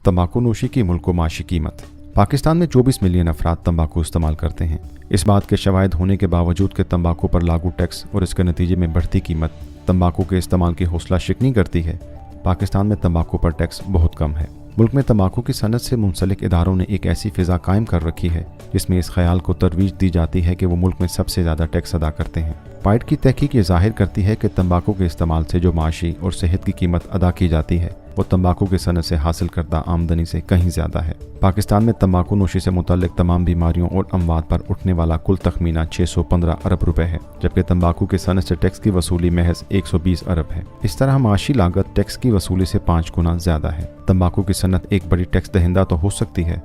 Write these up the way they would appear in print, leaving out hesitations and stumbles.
तंबाकू नोशी की मुल्क माशी कीमत। पाकिस्तान में 24 मिलियन अफराद तंबाकू इस्तेमाल करते हैं। इस बात के शवाहिद होने के बावजूद कि तंबाकू पर लागू टैक्स और इसके नतीजे में बढ़ती कीमत तंबाकू के इस्तेमाल की हौसला शिकनी करती है, पाकिस्तान में तंबाकू पर टैक्स बहुत कम है। मुल्क में तंबाकू की सनत से मुंसलिक इदारों ने एक ऐसी फिजा कायम कर रखी है जिसमें इस ख्याल को तरवीज दी जाती है कि वो मुल्क में सबसे ज़्यादा टैक्स अदा करते हैं। पाइट की तहकीक ये जाहिर करती है कि तंबाकू के इस्तेमाल से जो माशी और सेहत की कीमत अदा की जाती है वो तंबाकू की सनत से हासिल करदा आमदनी से कहीं ज़्यादा है। पाकिस्तान में तंबाकू नोशी से मुतल्लिक तमाम बीमारियों और अमवात पर उठने वाला कुल तखमीना 615 अरब रुपए है, जबकि तंबाकू की सनत से टैक्स की वसूली महज 120 अरब है। इस तरह माशी लागत टैक्स की वसूली से 5 गुना ज़्यादा है। तंबाकू की सनत एक बड़ी टैक्स दहिंदा तो हो सकती है,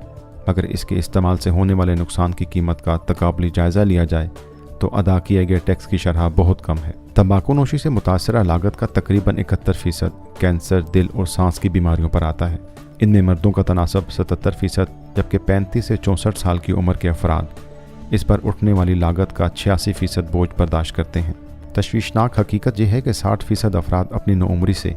अगर इसके इस्तेमाल से होने वाले नुकसान की कीमत का तकाबली जायज़ा लिया जाए तो अदा किए गए टैक्स की शरह बहुत कम है। तंबाकू नोशी से मुतासरा लागत का तकरीबन 71% कैंसर, दिल और सांस की बीमारियों पर आता है। इनमें मर्दों का तनासब 77%, जबकि 35 से 64 साल की उम्र के अफराद इस पर उठने वाली लागत का 86% बोझ बर्दाश्त करते हैं। तशवीशनाक हकीकत यह है कि 60% अफराद अपनी नौउम्री से,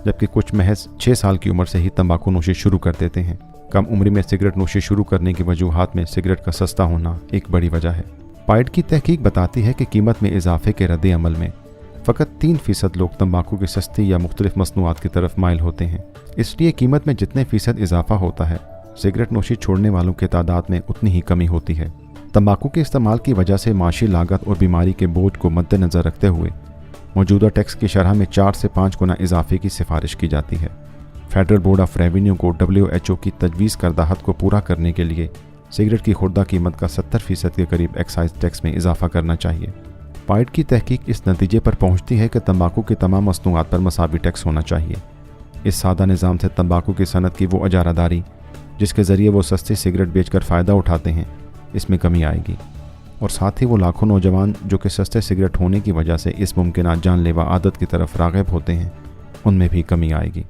जबकि कुछ महज 6 साल की उम्र से ही तंबाकू नोशी शुरू कर देते हैं। कम उम्र में सिगरेट नोशी शुरू करने की वजूहात में सिगरेट का सस्ता होना एक बड़ी वजह है। पाइट की तहकीक बताती है कि कीमत में इजाफे के रद्द अमल में फ़कत 3% लोग तंबाकू की सस्ती या मुख्तलिफ मसनूआत की तरफ माइल होते हैं। इसलिए कीमत में जितने फीसद इजाफा होता है, सिगरेट नोशी छोड़ने वालों की तादाद में उतनी ही कमी होती है। तंबाकू के इस्तेमाल की वजह से माशी लागत और बीमारी के बोझ को मद्देनज़र रखते हुए मौजूदा टैक्स की शरह में 4 से 5 गुना इजाफे की सिफारिश की जाती है। फेडरल बोर्ड ऑफ रेवेन्यू को WHO की तजवीज़ करदा हद को पूरा करने के लिए सिगरेट की खुर्दा कीमत का 70% के करीब एक्साइज टैक्स में इजाफा करना चाहिए। पाइट की तहकीक इस नतीजे पर पहुंचती है कि तंबाकू की तमाम मसनूआत पर मसावी टैक्स होना चाहिए। इस सादा निज़ाम से तंबाकू की सनत की वो अजारादारी जिसके ज़रिए वो सस्ती सिगरेट बेचकर फ़ायदा उठाते हैं, इसमें कमी आएगी, और साथ ही वो लाखों नौजवान जो कि सस्ते सिगरेट होने की वजह से इस मुमकिन जानलेवा आदत की तरफ राग़िब होते हैं, उनमें भी कमी आएगी।